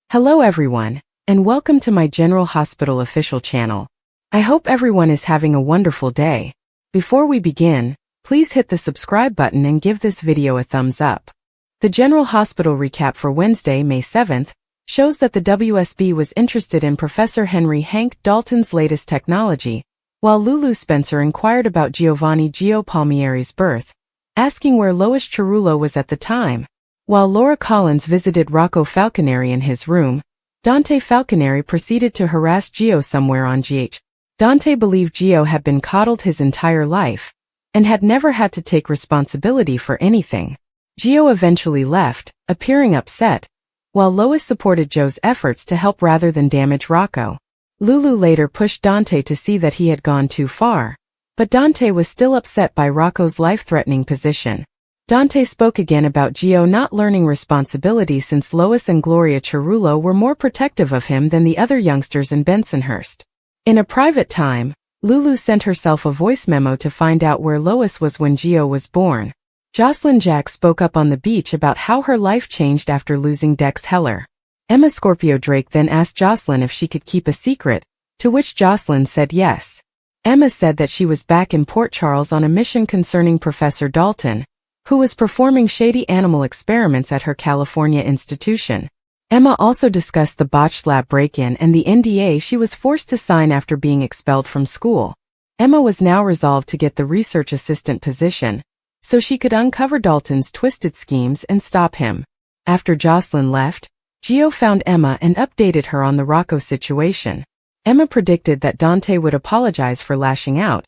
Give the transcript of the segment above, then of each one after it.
Hello everyone, and welcome to my General Hospital official channel. I hope everyone is having a wonderful day. Before we begin, please hit the subscribe button and give this video a thumbs up. The General Hospital recap for Wednesday, May 7th, shows that the WSB was interested in Professor Henry Hank Dalton's latest technology, while Lulu Spencer inquired about Giovanni Gio Palmieri's birth, asking where Lois Cerullo was at the time. While Laura Collins visited Rocco Falconeri in his room, Dante Falconeri proceeded to harass Gio somewhere on GH. Dante believed Gio had been coddled his entire life, and had never had to take responsibility for anything. Gio eventually left, appearing upset, while Lois supported Joe's efforts to help rather than damage Rocco. Lulu later pushed Dante to see that he had gone too far, but Dante was still upset by Rocco's life-threatening position. Dante spoke again about Gio not learning responsibility since Lois and Gloria Cerullo were more protective of him than the other youngsters in Bensonhurst. In a private time, Lulu sent herself a voice memo to find out where Lois was when Gio was born. Jocelyn Jack spoke up on the beach about how her life changed after losing Dex Heller. Emma Scorpio Drake then asked Jocelyn if she could keep a secret, to which Jocelyn said yes. Emma said that she was back in Port Charles on a mission concerning Professor Dalton, who was performing shady animal experiments at her California institution. Emma also discussed the botched lab break-in and the NDA she was forced to sign after being expelled from school. Emma was now resolved to get the research assistant position, so she could uncover Dalton's twisted schemes and stop him. After Jocelyn left, Gio found Emma and updated her on the Rocco situation. Emma predicted that Dante would apologize for lashing out,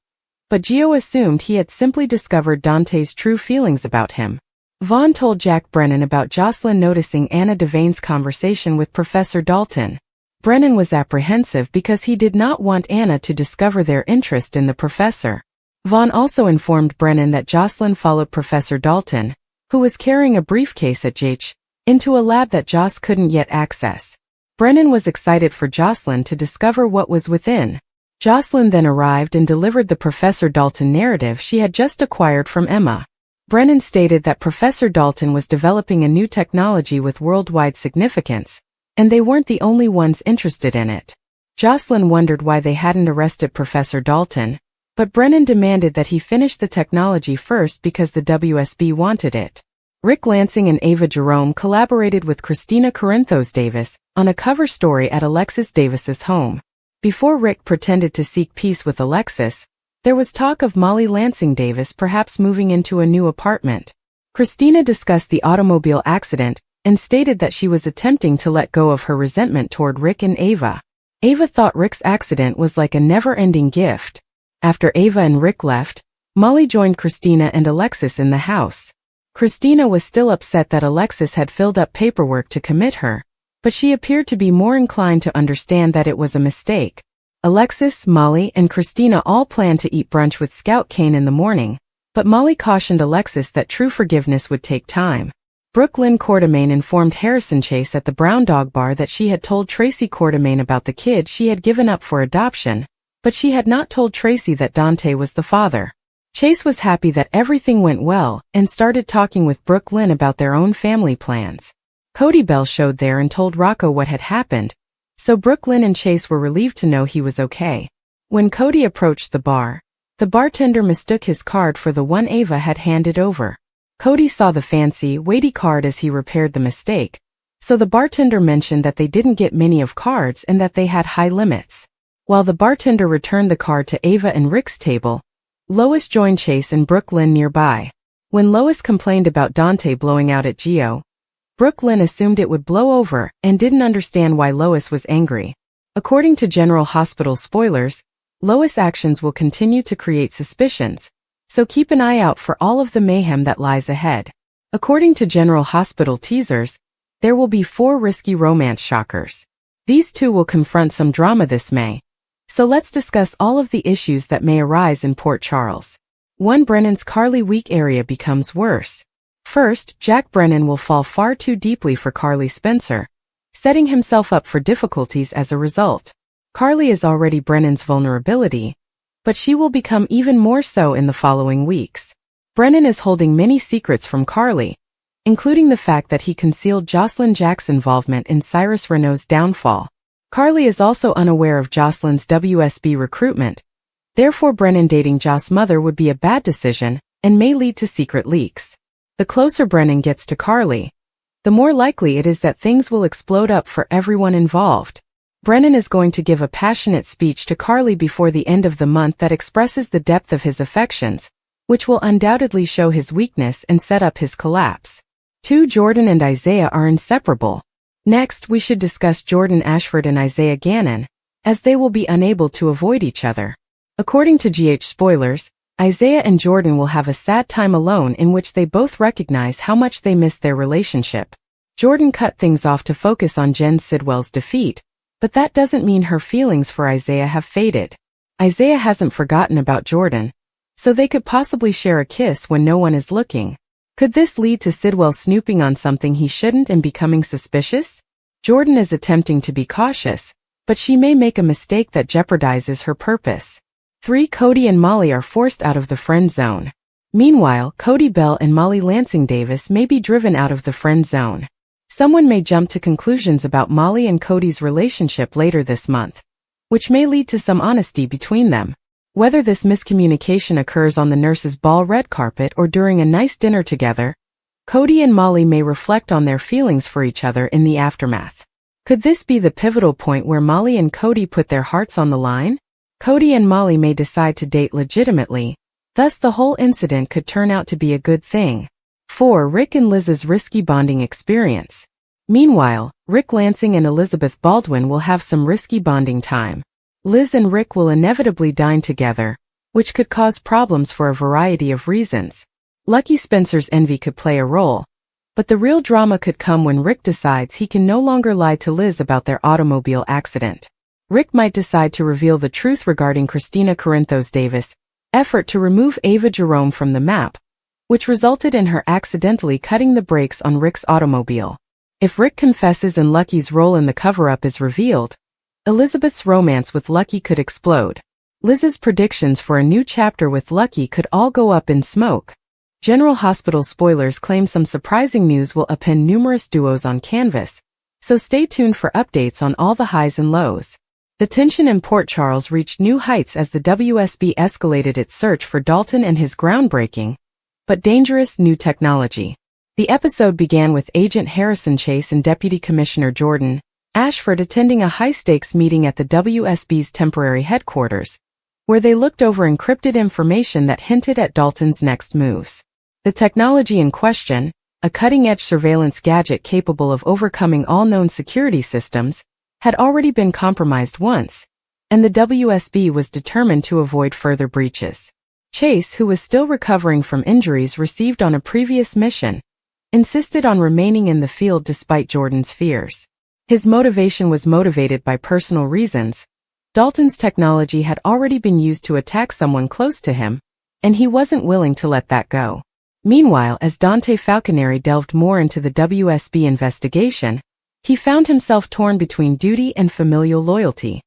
but Gio assumed he had simply discovered Dante's true feelings about him. Vaughn told Jack Brennan about Jocelyn noticing Anna Devane's conversation with Professor Dalton. Brennan was apprehensive because he did not want Anna to discover their interest in the professor. Vaughn also informed Brennan that Jocelyn followed Professor Dalton, who was carrying a briefcase at GH, into a lab that Joss couldn't yet access. Brennan was excited for Jocelyn to discover what was within. Jocelyn then arrived and delivered the Professor Dalton narrative she had just acquired from Emma. Brennan stated that Professor Dalton was developing a new technology with worldwide significance, and they weren't the only ones interested in it. Jocelyn wondered why they hadn't arrested Professor Dalton, but Brennan demanded that he finish the technology first because the WSB wanted it. Rick Lansing and Ava Jerome collaborated with Christina Corinthos Davis on a cover story at Alexis Davis's home. Before Rick pretended to seek peace with Alexis, there was talk of Molly Lansing Davis perhaps moving into a new apartment. Christina discussed the automobile accident and stated that she was attempting to let go of her resentment toward Rick and Ava. Ava thought Rick's accident was like a never-ending gift. After Ava and Rick left, Molly joined Christina and Alexis in the house. Christina was still upset that Alexis had filled up paperwork to commit her, but she appeared to be more inclined to understand that it was a mistake. Alexis, Molly, and Christina all planned to eat brunch with Scout Kane in the morning, but Molly cautioned Alexis that true forgiveness would take time. Brooklyn Quartermain informed Harrison Chase at the Brown Dog Bar that she had told Tracy Quartermain about the kid she had given up for adoption, but she had not told Tracy that Dante was the father. Chase was happy that everything went well and started talking with Brooklyn about their own family plans. Cody Bell showed there and told Rocco what had happened, so Brooklyn and Chase were relieved to know he was okay. When Cody approached the bar, the bartender mistook his card for the one Ava had handed over. Cody saw the fancy, weighty card as he repaired the mistake, so the bartender mentioned that they didn't get many of cards and that they had high limits. While the bartender returned the card to Ava and Rick's table, Lois joined Chase and Brooklyn nearby. When Lois complained about Dante blowing out at Gio, Brooklyn assumed it would blow over and didn't understand why Lois was angry. According to General Hospital spoilers, Lois' actions will continue to create suspicions, so keep an eye out for all of the mayhem that lies ahead. According to General Hospital teasers, there will be 4 risky romance shockers. These 2 will confront some drama this May. So let's discuss all of the issues that may arise in Port Charles. 1. Brennan's Carly weak area becomes worse. First, Jack Brennan will fall far too deeply for Carly Spencer, setting himself up for difficulties as a result. Carly is already Brennan's vulnerability, but she will become even more so in the following weeks. Brennan is holding many secrets from Carly, including the fact that he concealed Jocelyn Jack's involvement in Cyrus Renault's downfall. Carly is also unaware of Jocelyn's WSB recruitment. Therefore, Brennan dating Joss' mother would be a bad decision and may lead to secret leaks. The closer Brennan gets to Carly, the more likely it is that things will explode up for everyone involved. Brennan is going to give a passionate speech to Carly before the end of the month that expresses the depth of his affections, which will undoubtedly show his weakness and set up his collapse. 2. Jordan and Isaiah are inseparable. Next, we should discuss Jordan Ashford and Isaiah Gannon, as they will be unable to avoid each other. According to GH Spoilers, Isaiah and Jordan will have a sad time alone in which they both recognize how much they miss their relationship. Jordan cut things off to focus on Jen Sidwell's defeat, but that doesn't mean her feelings for Isaiah have faded. Isaiah hasn't forgotten about Jordan, so they could possibly share a kiss when no one is looking. Could this lead to Sidwell snooping on something he shouldn't and becoming suspicious? Jordan is attempting to be cautious, but she may make a mistake that jeopardizes her purpose. 3. Cody and Molly are forced out of the friend zone. Meanwhile, Cody Bell and Molly Lansing Davis may be driven out of the friend zone. Someone may jump to conclusions about Molly and Cody's relationship later this month, which may lead to some honesty between them. Whether this miscommunication occurs on the nurse's ball red carpet or during a nice dinner together, Cody and Molly may reflect on their feelings for each other in the aftermath. Could this be the pivotal point where Molly and Cody put their hearts on the line? Cody and Molly may decide to date legitimately, thus the whole incident could turn out to be a good thing. 4. Rick and Liz's risky bonding experience. Meanwhile, Rick Lansing and Elizabeth Baldwin will have some risky bonding time. Liz and Rick will inevitably dine together, which could cause problems for a variety of reasons. Lucky Spencer's envy could play a role, but the real drama could come when Rick decides he can no longer lie to Liz about their automobile accident. Rick might decide to reveal the truth regarding Christina Corinthos Davis' effort to remove Ava Jerome from the map, which resulted in her accidentally cutting the brakes on Rick's automobile. If Rick confesses and Lucky's role in the cover-up is revealed, Elizabeth's romance with Lucky could explode. Liz's predictions for a new chapter with Lucky could all go up in smoke. General Hospital Spoilers claim some surprising news will append numerous duos on canvas, so stay tuned for updates on all the highs and lows. The tension in Port Charles reached new heights as the WSB escalated its search for Dalton and his groundbreaking, but dangerous new technology. The episode began with Agent Harrison Chase and Deputy Commissioner Jordan Ashford attending a high-stakes meeting at the WSB's temporary headquarters, where they looked over encrypted information that hinted at Dalton's next moves. The technology in question, a cutting-edge surveillance gadget capable of overcoming all known security systems, had already been compromised once, and the WSB was determined to avoid further breaches. Chase, who was still recovering from injuries received on a previous mission, insisted on remaining in the field despite Jordan's fears. His motivation was motivated by personal reasons. Dalton's technology had already been used to attack someone close to him, and he wasn't willing to let that go. Meanwhile, as Dante Falconeri delved more into the WSB investigation, he found himself torn between duty and familial loyalty.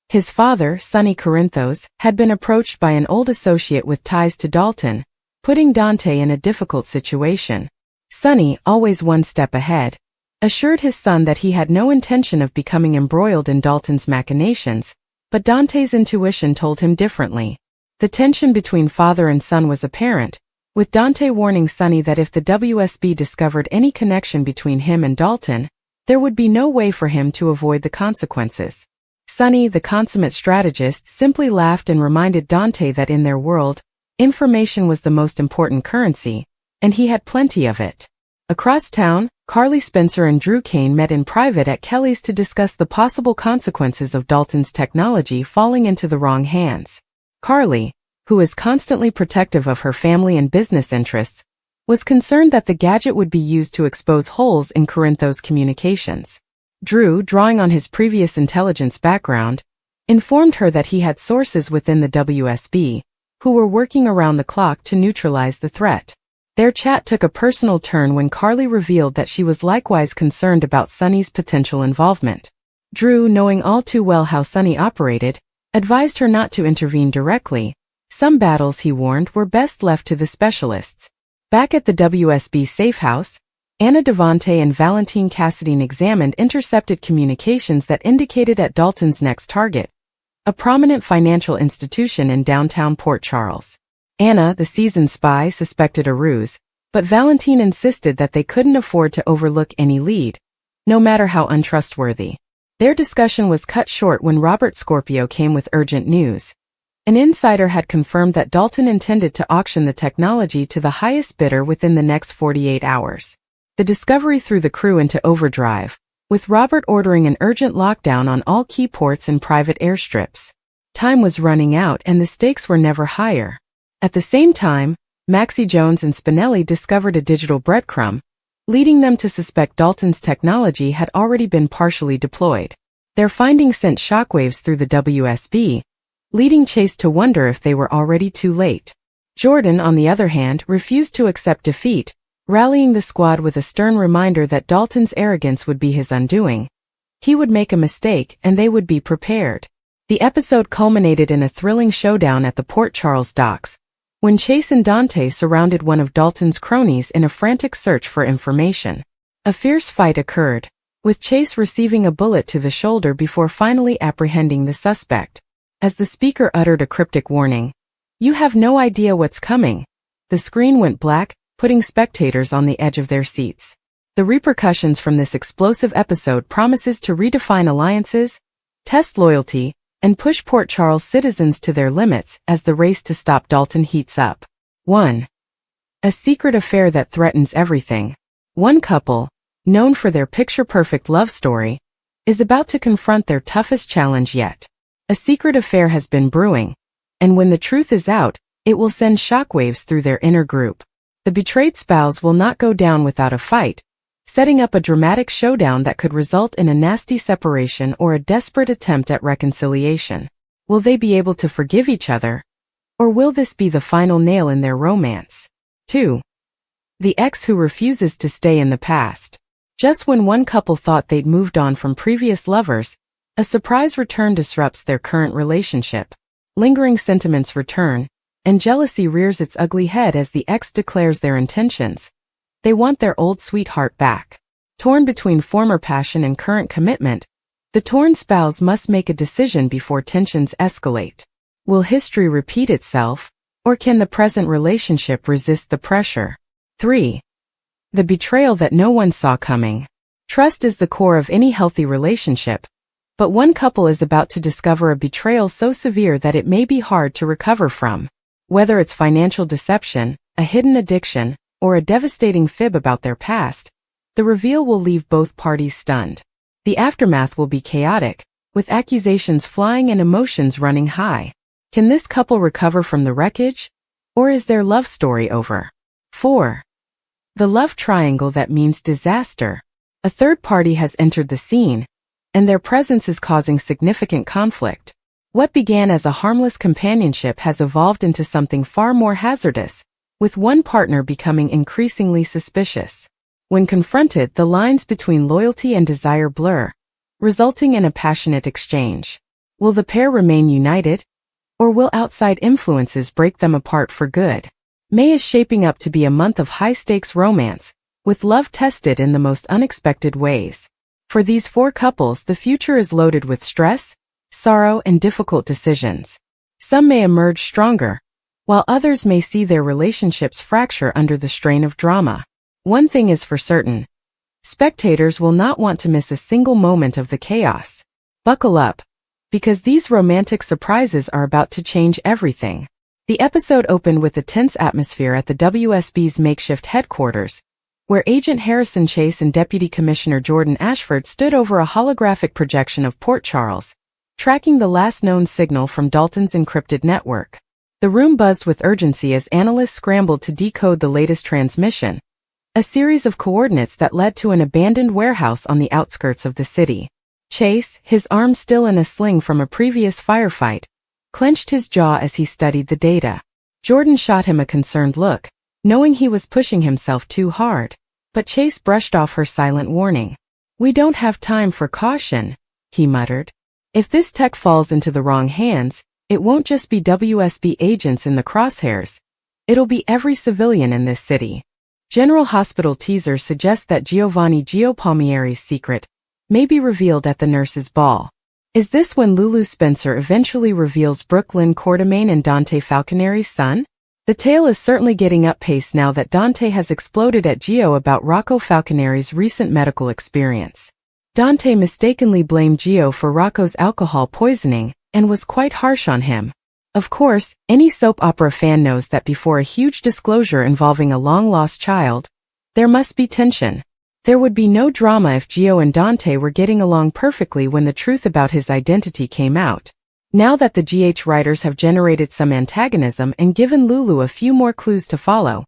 His father, Sonny Corinthos, had been approached by an old associate with ties to Dalton, putting Dante in a difficult situation. Sonny, always one step ahead, assured his son that he had no intention of becoming embroiled in Dalton's machinations, but Dante's intuition told him differently. The tension between father and son was apparent, with Dante warning Sonny that if the WSB discovered any connection between him and Dalton, there would be no way for him to avoid the consequences. Sonny, the consummate strategist, simply laughed and reminded Dante that in their world, information was the most important currency, and he had plenty of it. Across town, Carly Spencer and Drew Kane met in private at Kelly's to discuss the possible consequences of Dalton's technology falling into the wrong hands. Carly, who is constantly protective of her family and business interests, was concerned that the gadget would be used to expose holes in Corinthos' communications. Drew, drawing on his previous intelligence background, informed her that he had sources within the WSB, who were working around the clock to neutralize the threat. Their chat took a personal turn when Carly revealed that she was likewise concerned about Sonny's potential involvement. Drew, knowing all too well how Sonny operated, advised her not to intervene directly. Some battles, he warned, were best left to the specialists. Back at the WSB safe house, Anna Devante and Valentine Cassadine examined intercepted communications that indicated at Dalton's next target, a prominent financial institution in downtown Port Charles. Anna, the seasoned spy, suspected a ruse, but Valentine insisted that they couldn't afford to overlook any lead, no matter how untrustworthy. Their discussion was cut short when Robert Scorpio came with urgent news. An insider had confirmed that Dalton intended to auction the technology to the highest bidder within the next 48 hours. The discovery threw the crew into overdrive, with Robert ordering an urgent lockdown on all key ports and private airstrips. Time was running out and the stakes were never higher. At the same time, Maxie Jones and Spinelli discovered a digital breadcrumb, leading them to suspect Dalton's technology had already been partially deployed. Their findings sent shockwaves through the WSB, leading Chase to wonder if they were already too late. Jordan, on the other hand, refused to accept defeat, rallying the squad with a stern reminder that Dalton's arrogance would be his undoing. He would make a mistake and they would be prepared. The episode culminated in a thrilling showdown at the Port Charles docks, when Chase and Dante surrounded one of Dalton's cronies in a frantic search for information. A fierce fight occurred, with Chase receiving a bullet to the shoulder before finally apprehending the suspect. As the speaker uttered a cryptic warning, "You have no idea what's coming," the screen went black, putting spectators on the edge of their seats. The repercussions from this explosive episode promises to redefine alliances, test loyalty, and push Port Charles citizens to their limits as the race to stop Dalton heats up. 1. A secret affair that threatens everything. One couple, known for their picture-perfect love story, is about to confront their toughest challenge yet. A secret affair has been brewing, and when the truth is out, it will send shockwaves through their inner group. The betrayed spouse will not go down without a fight, setting up a dramatic showdown that could result in a nasty separation or a desperate attempt at reconciliation. Will they be able to forgive each other? Or will this be the final nail in their romance? 2. The ex who refuses to stay in the past. Just when one couple thought they'd moved on from previous lovers, a surprise return disrupts their current relationship. Lingering sentiments return, and jealousy rears its ugly head as the ex declares their intentions. They want their old sweetheart back. Torn between former passion and current commitment, the torn spouse must make a decision before tensions escalate. Will history repeat itself, or can the present relationship resist the pressure? 3. The betrayal that no one saw coming. Trust is the core of any healthy relationship, but one couple is about to discover a betrayal so severe that it may be hard to recover from. Whether it's financial deception, a hidden addiction, or a devastating fib about their past, the reveal will leave both parties stunned. The aftermath will be chaotic, with accusations flying and emotions running high. Can this couple recover from the wreckage? Or is their love story over? 4. The love triangle that means disaster. A third party has entered the scene, and their presence is causing significant conflict. What began as a harmless companionship has evolved into something far more hazardous, with one partner becoming increasingly suspicious. When confronted, the lines between loyalty and desire blur, resulting in a passionate exchange. Will the pair remain united, or will outside influences break them apart for good? May is shaping up to be a month of high-stakes romance, with love tested in the most unexpected ways. For these 4 couples, the future is loaded with stress, sorrow, and difficult decisions. Some may emerge stronger, while others may see their relationships fracture under the strain of drama. One thing is for certain: spectators will not want to miss a single moment of the chaos. Buckle up, because these romantic surprises are about to change everything. The episode opened with a tense atmosphere at the WSB's makeshift headquarters, where Agent Harrison Chase and Deputy Commissioner Jordan Ashford stood over a holographic projection of Port Charles, tracking the last known signal from Dalton's encrypted network. The room buzzed with urgency as analysts scrambled to decode the latest transmission, a series of coordinates that led to an abandoned warehouse on the outskirts of the city. Chase, his arm still in a sling from a previous firefight, clenched his jaw as he studied the data. Jordan shot him a concerned look, knowing he was pushing himself too hard, but Chase brushed off her silent warning. "We don't have time for caution," he muttered. "If this tech falls into the wrong hands, it won't just be WSB agents in the crosshairs. It'll be every civilian in this city." General Hospital teaser suggests that Giovanni Gio Palmieri's secret may be revealed at the nurses' ball. Is this when Lulu Spencer eventually reveals Brooklyn Quartermain and Dante Falconeri's son? The tale is certainly getting up pace now that Dante has exploded at Gio about Rocco Falconeri's recent medical experience. Dante mistakenly blamed Gio for Rocco's alcohol poisoning and was quite harsh on him. Of course, any soap opera fan knows that before a huge disclosure involving a long-lost child, there must be tension. There would be no drama if Gio and Dante were getting along perfectly when the truth about his identity came out. Now that the GH writers have generated some antagonism and given Lulu a few more clues to follow,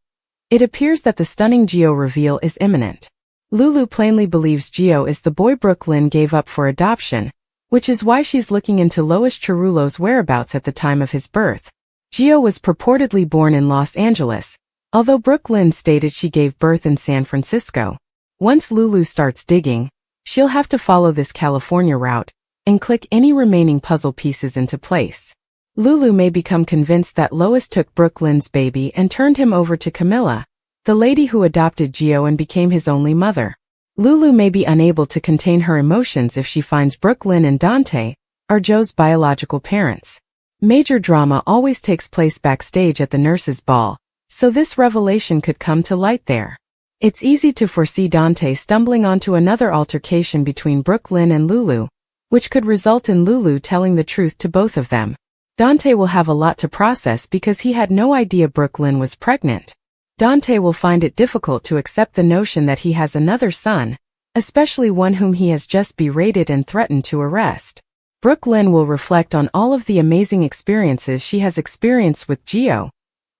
it appears that the stunning Gio reveal is imminent. Lulu plainly believes Gio is the boy Brooklyn gave up for adoption, which is why she's looking into Lois Cerullo's whereabouts at the time of his birth. Gio was purportedly born in Los Angeles, although Brooklyn stated she gave birth in San Francisco. Once Lulu starts digging, she'll have to follow this California route and click any remaining puzzle pieces into place. Lulu may become convinced that Lois took Brooklyn's baby and turned him over to Camilla, the lady who adopted Gio and became his only mother. Lulu may be unable to contain her emotions if she finds Brooklyn and Dante are Joe's biological parents. Major drama always takes place backstage at the nurses' ball, so this revelation could come to light there. It's easy to foresee Dante stumbling onto another altercation between Brooklyn and Lulu, which could result in Lulu telling the truth to both of them. Dante will have a lot to process because he had no idea Brooklyn was pregnant. Dante will find it difficult to accept the notion that he has another son, especially one whom he has just berated and threatened to arrest. Brooklyn will reflect on all of the amazing experiences she has experienced with Gio,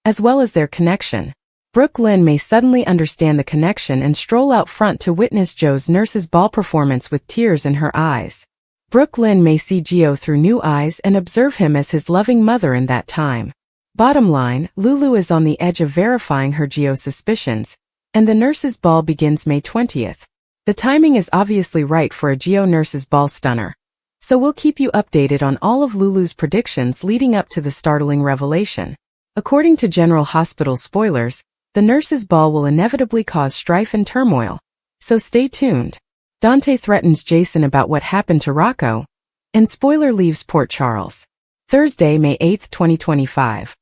as well as their connection. Brooklyn may suddenly understand the connection and stroll out front to witness Joe's nurses' ball performance with tears in her eyes. Brooklyn may see Gio through new eyes and observe him as his loving mother in that time. Bottom line, Lulu is on the edge of verifying her Gio suspicions, and the nurses' ball begins May 20th. The timing is obviously right for a Gio nurses' ball stunner, so we'll keep you updated on all of Lulu's predictions leading up to the startling revelation. According to General Hospital spoilers, the nurses' ball will inevitably cause strife and turmoil, so stay tuned. Dante threatens Jason about what happened to Rocco, and spoiler leaves Port Charles. Thursday, May 8, 2025.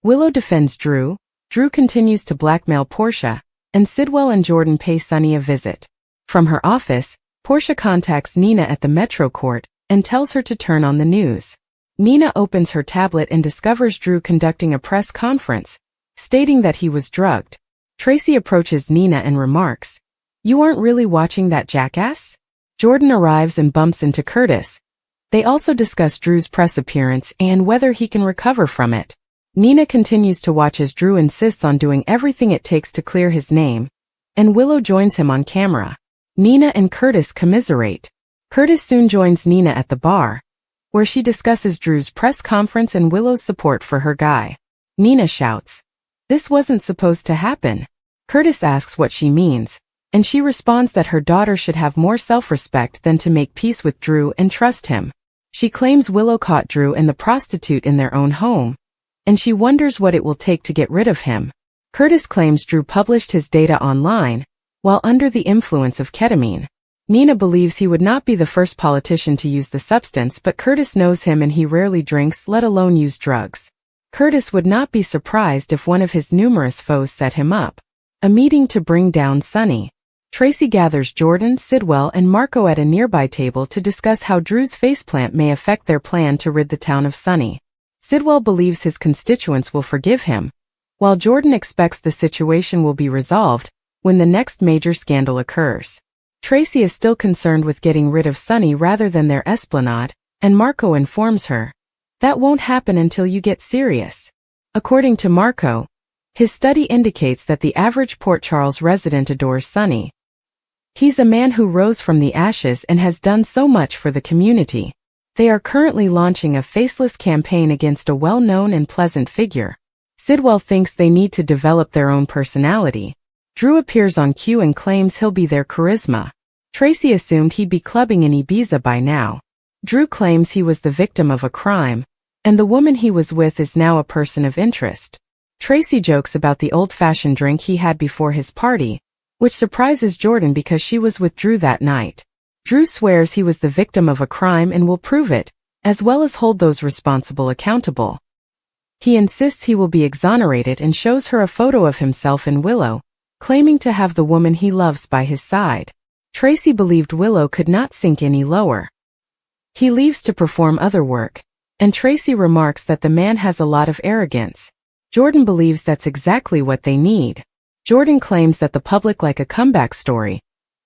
Willow defends Drew, Drew continues to blackmail Portia, and Sidwell and Jordan pay Sonny a visit. From her office, Portia contacts Nina at the Metro Court and tells her to turn on the news. Nina opens her tablet and discovers Drew conducting a press conference, stating that he was drugged. Tracy approaches Nina and remarks, "You aren't really watching that jackass?" Jordan arrives and bumps into Curtis. They also discuss Drew's press appearance and whether he can recover from it. Nina continues to watch as Drew insists on doing everything it takes to clear his name, and Willow joins him on camera. Nina and Curtis commiserate. Curtis soon joins Nina at the bar, where she discusses Drew's press conference and Willow's support for her guy. Nina shouts, "This wasn't supposed to happen." Curtis asks what she means, and she responds that her daughter should have more self-respect than to make peace with Drew and trust him. She claims Willow caught Drew and the prostitute in their own home, and she wonders what it will take to get rid of him. Curtis claims Drew published his data online, while under the influence of ketamine. Nina believes he would not be the first politician to use the substance, but Curtis knows him and he rarely drinks, let alone use drugs. Curtis would not be surprised if one of his numerous foes set him up. A meeting to bring down Sonny. Tracy gathers Jordan, Sidwell, and Marco at a nearby table to discuss how Drew's faceplant may affect their plan to rid the town of Sonny. Sidwell believes his constituents will forgive him, while Jordan expects the situation will be resolved when the next major scandal occurs. Tracy is still concerned with getting rid of Sonny rather than their esplanade, and Marco informs her, "That won't happen until you get serious." According to Marco, his study indicates that the average Port Charles resident adores Sonny. He's a man who rose from the ashes and has done so much for the community. They are currently launching a faceless campaign against a well-known and pleasant figure. Sidwell thinks they need to develop their own personality. Drew appears on cue and claims he'll be their charisma. Tracy assumed he'd be clubbing in Ibiza by now. Drew claims he was the victim of a crime, and the woman he was with is now a person of interest. Tracy jokes about the old-fashioned drink he had before his party, which surprises Jordan because she was with Drew that night. Drew swears he was the victim of a crime and will prove it, as well as hold those responsible accountable. He insists he will be exonerated and shows her a photo of himself in Willow, claiming to have the woman he loves by his side. Tracy believed Willow could not sink any lower. He leaves to perform other work, and Tracy remarks that the man has a lot of arrogance. Jordan believes that's exactly what they need. Jordan claims that the public like a comeback story,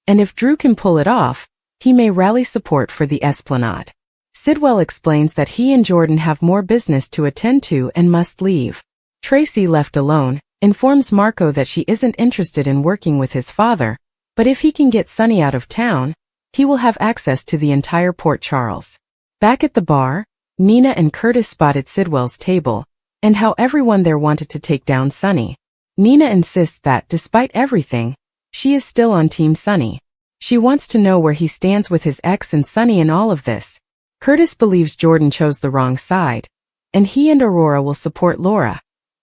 and if Drew can pull it off, he may rally support for the Esplanade. Sidwell explains that he and Jordan have more business to attend to and must leave. Tracy, left alone, informs Marco that she isn't interested in working with his father, but if he can get Sonny out of town, he will have access to the entire Port Charles. Back at the bar, Nina and Curtis spotted Sidwell's table, and how everyone there wanted to take down Sonny. Nina insists that, despite everything, she is still on Team Sonny. She wants to know where he stands with his ex and Sonny in all of this. Curtis believes Jordan chose the wrong side, and he and Aurora will support Laura,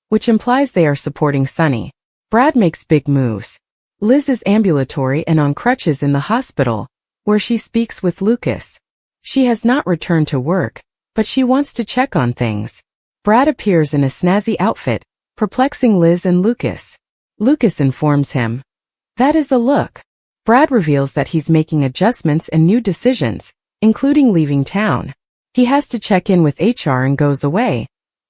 which implies they are supporting Sonny. Brad makes big moves. Liz is ambulatory and on crutches in the hospital, where she speaks with Lucas. She has not returned to work, but she wants to check on things. Brad appears in a snazzy outfit, perplexing Liz and Lucas. Lucas informs him, "That is a look." Brad reveals that he's making adjustments and new decisions, including leaving town. He has to check in with HR and goes away,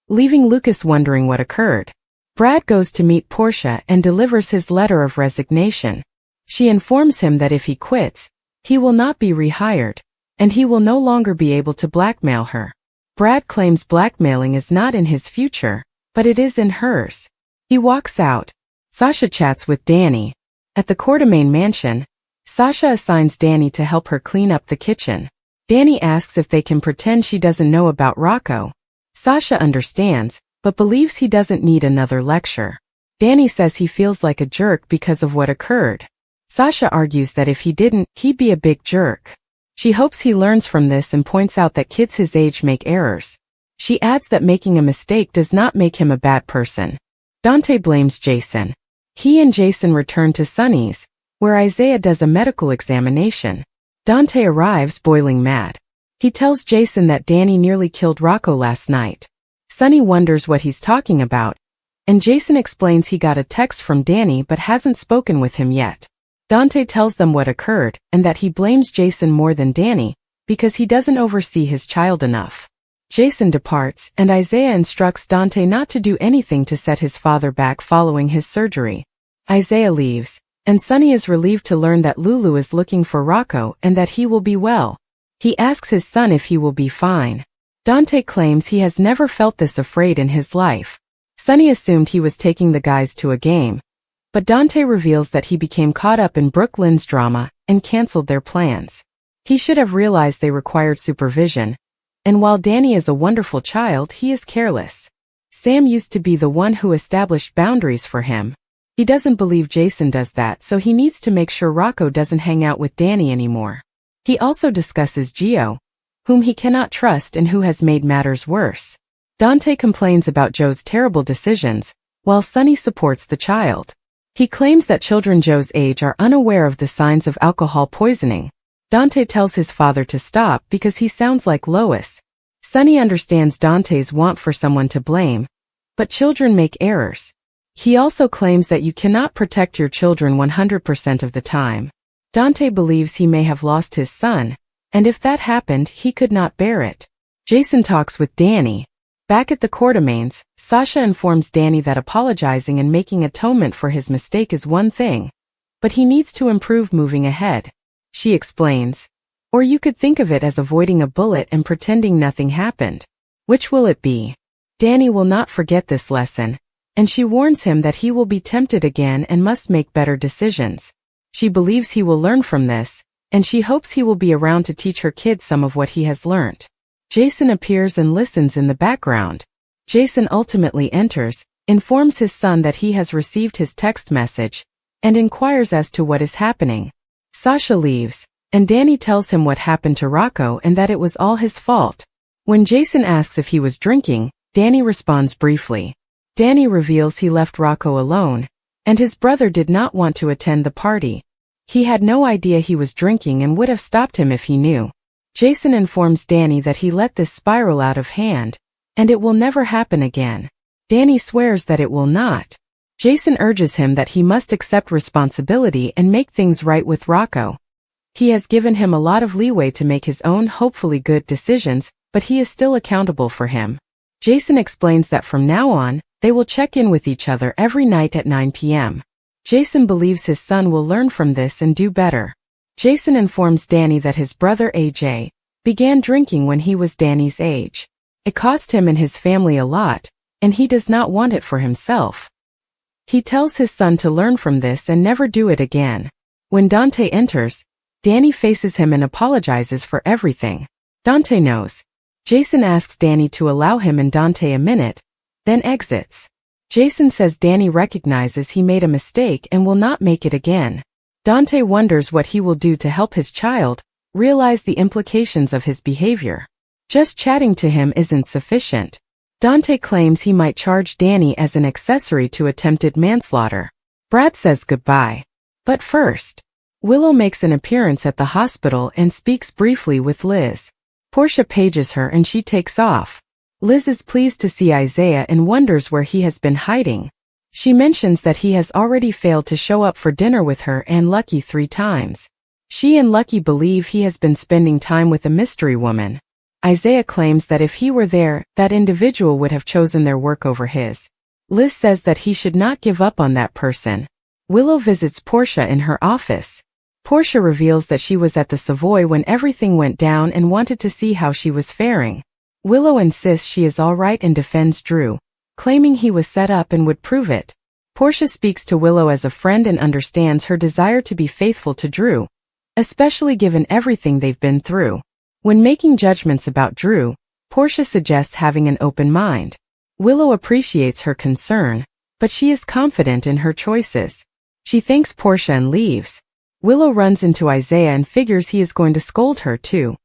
leaving Lucas wondering what occurred. Brad goes to meet Portia and delivers his letter of resignation. She informs him that if he quits, he will not be rehired, and he will no longer be able to blackmail her. Brad claims blackmailing is not in his future, but it is in hers. He walks out. Sasha chats with Danny. At the Quartermain mansion, Sasha assigns Danny to help her clean up the kitchen. Danny asks if they can pretend she doesn't know about Rocco. Sasha understands, but believes he doesn't need another lecture. Danny says he feels like a jerk because of what occurred. Sasha argues that if he didn't, he'd be a big jerk. She hopes he learns from this and points out that kids his age make errors. She adds that making a mistake does not make him a bad person. Dante blames Jason. He and Jason return to Sonny's, where Isaiah does a medical examination. Dante arrives boiling mad. He tells Jason that Danny nearly killed Rocco last night. Sonny wonders what he's talking about, and Jason explains he got a text from Danny but hasn't spoken with him yet. Dante tells them what occurred and that he blames Jason more than Danny because he doesn't oversee his child enough. Jason departs, and Isaiah instructs Dante not to do anything to set his father back following his surgery. Isaiah leaves, and Sonny is relieved to learn that Lulu is looking for Rocco and that he will be well. He asks his son if he will be fine. Dante claims he has never felt this afraid in his life. Sonny assumed he was taking the guys to a game, but Dante reveals that he became caught up in Brooklyn's drama and canceled their plans. He should have realized they required supervision, and while Danny is a wonderful child, he is careless. Sam used to be the one who established boundaries for him. He doesn't believe Jason does that, so he needs to make sure Rocco doesn't hang out with Danny anymore. He also discusses Gio, whom he cannot trust and who has made matters worse. Dante complains about Joe's terrible decisions, while Sonny supports the child. He claims that children Joe's age are unaware of the signs of alcohol poisoning. Dante tells his father to stop because he sounds like Lois. Sonny understands Dante's want for someone to blame, but children make errors. He also claims that you cannot protect your children 100% of the time. Dante believes he may have lost his son, and if that happened, he could not bear it. Jason talks with Danny. Back at the Quartermains, Sasha informs Danny that apologizing and making atonement for his mistake is one thing, but he needs to improve moving ahead. She explains, or you could think of it as avoiding a bullet and pretending nothing happened. Which will it be? Danny will not forget this lesson, and she warns him that he will be tempted again and must make better decisions. She believes he will learn from this, and she hopes he will be around to teach her kids some of what he has learned. Jason appears and listens in the background. Jason ultimately enters, informs his son that he has received his text message, and inquires as to what is happening. Sasha leaves, and Danny tells him what happened to Rocco and that it was all his fault. When Jason asks if he was drinking, Danny responds briefly. Danny reveals he left Rocco alone, and his brother did not want to attend the party. He had no idea he was drinking and would have stopped him if he knew. Jason informs Danny that he let this spiral out of hand, and it will never happen again. Danny swears that it will not. Jason urges him that he must accept responsibility and make things right with Rocco. He has given him a lot of leeway to make his own hopefully good decisions, but he is still accountable for him. Jason explains that from now on, they will check in with each other every night at 9 p.m. Jason believes his son will learn from this and do better. Jason informs Danny that his brother AJ began drinking when he was Danny's age. It cost him and his family a lot, and he does not want it for himself. He tells his son to learn from this and never do it again. When Dante enters, Danny faces him and apologizes for everything. Dante knows. Jason asks Danny to allow him and Dante a minute, then exits. Jason says Danny recognizes he made a mistake and will not make it again. Dante wonders what he will do to help his child realize the implications of his behavior. Just chatting to him isn't sufficient. Dante claims he might charge Danny as an accessory to attempted manslaughter. Brad says goodbye. But first, Willow makes an appearance at the hospital and speaks briefly with Liz. Portia pages her and she takes off. Liz is pleased to see Isaiah and wonders where he has been hiding. She mentions that he has already failed to show up for dinner with her and Lucky 3 times. She and Lucky believe he has been spending time with a mystery woman. Isaiah claims that if he were there, that individual would have chosen their work over his. Liz says that he should not give up on that person. Willow visits Portia in her office. Portia reveals that she was at the Savoy when everything went down and wanted to see how she was faring. Willow insists she is all right and defends Drew, claiming he was set up and would prove it. Portia speaks to Willow as a friend and understands her desire to be faithful to Drew, especially given everything they've been through. When making judgments about Drew, Portia suggests having an open mind. Willow appreciates her concern, but she is confident in her choices. She thanks Portia and leaves. Willow runs into Isaiah and figures he is going to scold her too.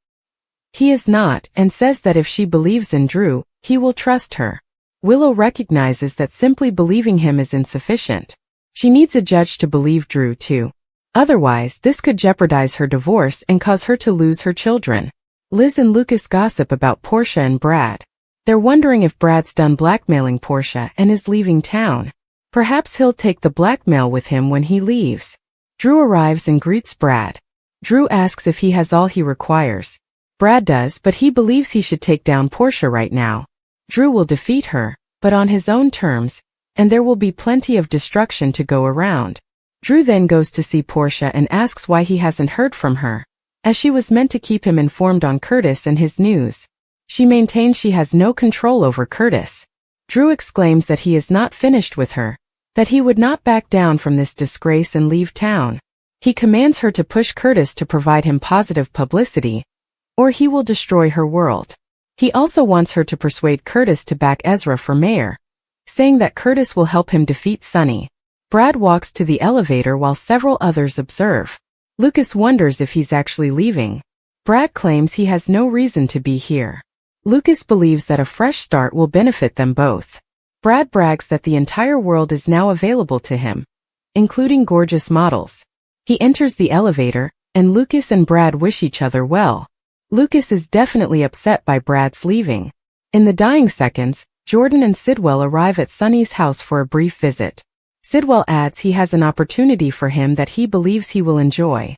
He is not, and says that if she believes in Drew, he will trust her. Willow recognizes that simply believing him is insufficient. She needs a judge to believe Drew too. Otherwise, this could jeopardize her divorce and cause her to lose her children. Liz and Lucas gossip about Portia and Brad. They're wondering if Brad's done blackmailing Portia and is leaving town. Perhaps he'll take the blackmail with him when he leaves. Drew arrives and greets Brad. Drew asks if he has all he requires. Brad does, but he believes he should take down Portia right now. Drew will defeat her, but on his own terms, and there will be plenty of destruction to go around. Drew then goes to see Portia and asks why he hasn't heard from her, as she was meant to keep him informed on Curtis and his news. She maintains she has no control over Curtis. Drew exclaims that he is not finished with her, that he would not back down from this disgrace and leave town. He commands her to push Curtis to provide him positive publicity, or he will destroy her world. He also wants her to persuade Curtis to back Ezra for mayor, saying that Curtis will help him defeat Sonny. Brad walks to the elevator while several others observe. Lucas wonders if he's actually leaving. Brad claims he has no reason to be here. Lucas believes that a fresh start will benefit them both. Brad brags that the entire world is now available to him, including gorgeous models. He enters the elevator, and Lucas and Brad wish each other well. Lucas is definitely upset by Brad's leaving. In the dying seconds, Jordan and Sidwell arrive at Sonny's house for a brief visit. Sidwell adds he has an opportunity for him that he believes he will enjoy.